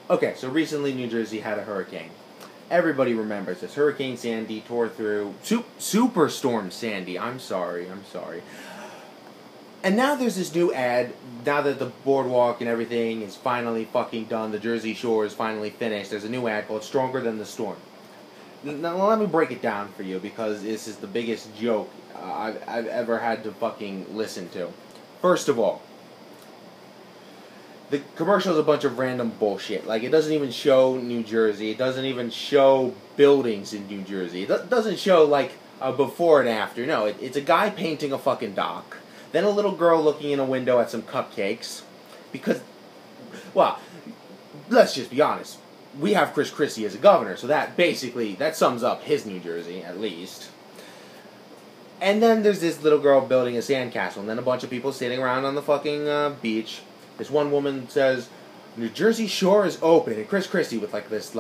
Okay, so recently New Jersey had a hurricane. Everybody remembers this. Hurricane Sandy tore through. Superstorm Sandy. I'm sorry. And now there's this new ad. Now that the boardwalk and everything is finally fucking done, the Jersey Shore is finally finished. There's a new ad called "Stronger Than the Storm." Now let me break it down for you because this is the biggest joke I've ever had to fucking listen to. First of all, the commercial is a bunch of random bullshit. Like, it doesn't even show New Jersey. It doesn't even show buildings in New Jersey. It doesn't show, like, a before and after. No, it's a guy painting a fucking dock. Then a little girl looking in a window at some cupcakes. Because, well, let's just be honest. We have Chris Christie as a governor, so that sums up his New Jersey, at least. And then there's this little girl building a sandcastle, and then a bunch of people sitting around on the fucking beach. This one woman says, "New Jersey Shore is open," and Chris Christie with this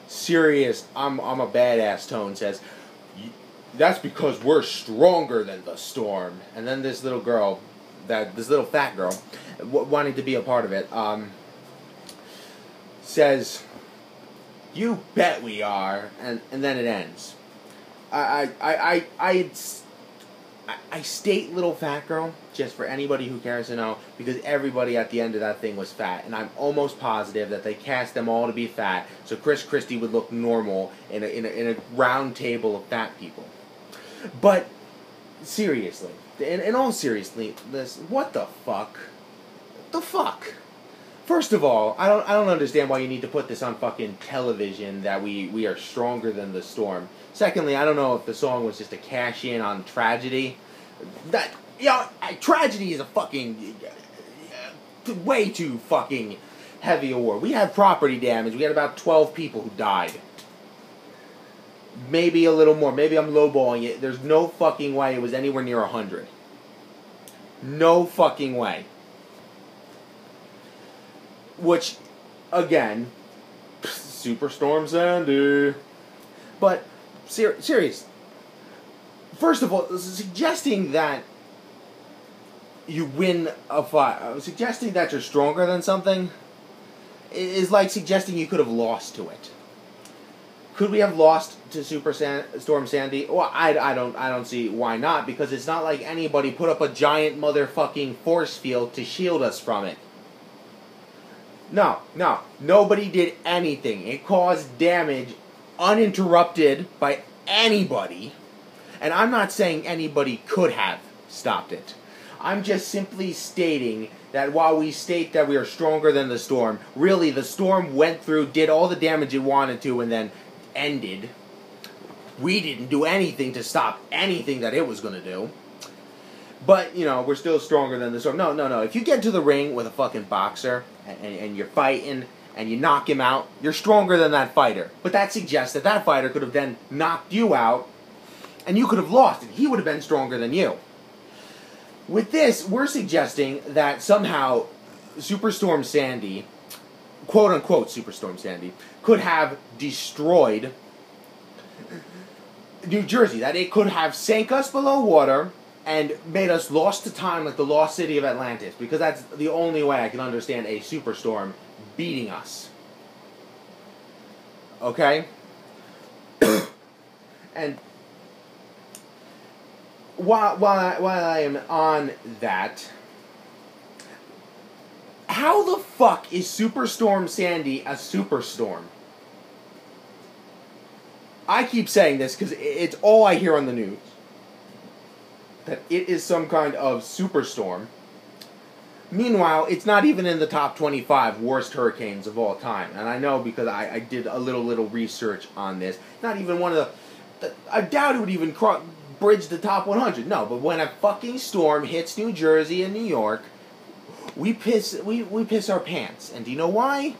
serious, I'm a badass tone says, "That's because we're stronger than the storm." And then this little girl, this little fat girl, wanting to be a part of it, says, "You bet we are," and then it ends. I state little fat girl just for anybody who cares to know, because everybody at the end of that thing was fat, and I'm almost positive that they cast them all to be fat so Chris Christie would look normal in a round table of fat people. But seriously, in all seriousness, what the fuck? The fuck? First of all, I don't understand why you need to put this on fucking television that we are stronger than the storm. Secondly, I don't know if the song was just a cash in on tragedy. Tragedy is a fucking way too fucking heavy a word. We had property damage. We had about 12 people who died. Maybe a little more. Maybe I'm lowballing it. There's no fucking way it was anywhere near 100. No fucking way. Which, again, Superstorm Sandy. But, serious. First of all, suggesting that you win a fight, suggesting that you're stronger than something, is like suggesting you could have lost to it. Could we have lost to Superstorm Sandy? Well, I don't see why not, because it's not like anybody put up a giant motherfucking force field to shield us from it. No, nobody did anything. It caused damage uninterrupted by anybody, and I'm not saying anybody could have stopped it. I'm just simply stating that while we state that we are stronger than the storm, really the storm went through, did all the damage it wanted to, and then ended. We didn't do anything to stop anything that it was going to do. But, we're still stronger than the storm. No. If you get to the ring with a fucking boxer and you're fighting and you knock him out, you're stronger than that fighter. But that suggests that fighter could have then knocked you out and you could have lost, and he would have been stronger than you. With this, we're suggesting that somehow Superstorm Sandy, quote-unquote Superstorm Sandy, could have destroyed New Jersey. That it could have sank us below water and made us lost to time like the lost city of Atlantis. Because that's the only way I can understand a superstorm beating us. Okay? And while I am on that, how the fuck is Superstorm Sandy a superstorm? I keep saying this because it's all I hear on the news. That it is some kind of superstorm. Meanwhile, it's not even in the top 25 worst hurricanes of all time. And I know because I did a little research on this. Not even one of the... I doubt it would even bridge the top 100. No, but when a fucking storm hits New Jersey and New York, we piss our pants. And do you know why?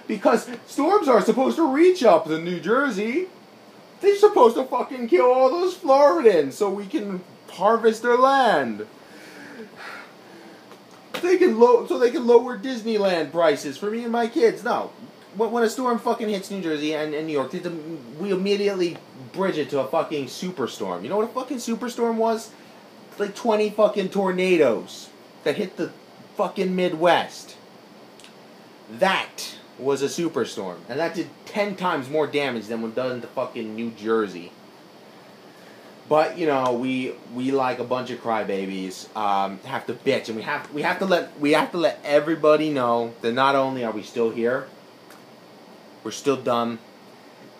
Because storms are supposed to reach up to New Jersey. They're supposed to fucking kill all those Floridans so we can harvest their land. So they can lower Disneyland prices for me and my kids. No. When a storm fucking hits New Jersey and New York, we immediately bridge it to a fucking superstorm. You know what a fucking superstorm was? Like 20 fucking tornadoes that hit the fucking Midwest. That was a superstorm, and that did 10 times more damage than was done to fucking New Jersey. But you know, we like a bunch of crybabies have to bitch, and we have to let everybody know that not only are we still here, we're still dumb,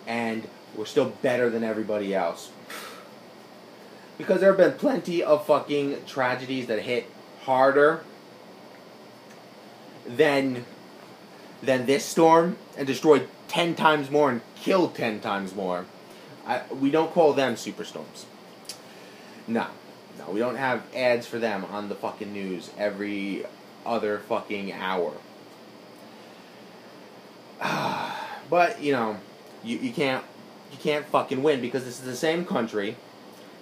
and we're still better than everybody else. Because there have been plenty of fucking tragedies that hit harder than this storm and destroyed 10 times more and killed 10 times more. We don't call them superstorms. No, we don't have ads for them on the fucking news every other fucking hour. But, you know, you can't fucking win, because this is the same country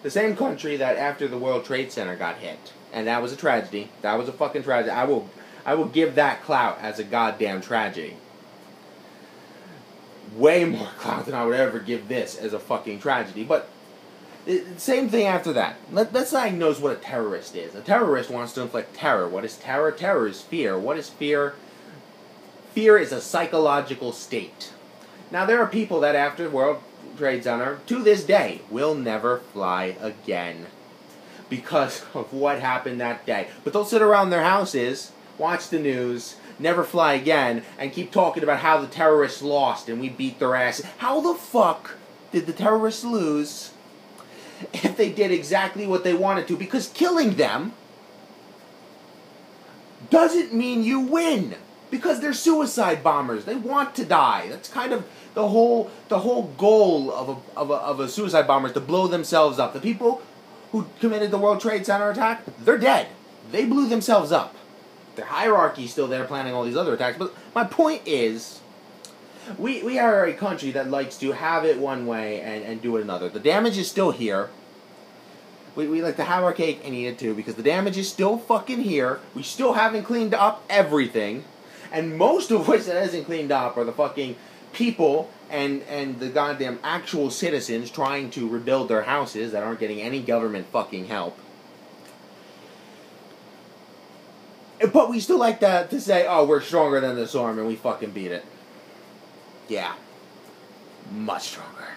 that after the World Trade Center got hit, and that was a tragedy. That was a fucking tragedy. I will give that clout as a goddamn tragedy. Way more clout than I would ever give this as a fucking tragedy. But same thing after that. Let's diagnose what a terrorist is. A terrorist wants to inflict terror. What is terror? Terror is fear. What is fear? Fear is a psychological state. Now, there are people that after World Trade Center, to this day, will never fly again because of what happened that day. But they'll sit around their houses, watch the news, never fly again, and keep talking about how the terrorists lost and we beat their ass. How the fuck did the terrorists lose if they did exactly what they wanted to? Because killing them doesn't mean you win. Because they're suicide bombers. They want to die. That's kind of the whole goal of a suicide bomber, is to blow themselves up. The people who committed the World Trade Center attack, they're dead. They blew themselves up. Their hierarchy's still there planning all these other attacks. But my point is, we are a country that likes to have it one way and do it another. The damage is still here. We like to have our cake and eat it too, because the damage is still fucking here. We still haven't cleaned up everything. And most of which that isn't cleaned up are the fucking people and the goddamn actual citizens trying to rebuild their houses that aren't getting any government fucking help. But we still like to say, oh, we're stronger than the storm and we fucking beat it. Yeah. Much stronger.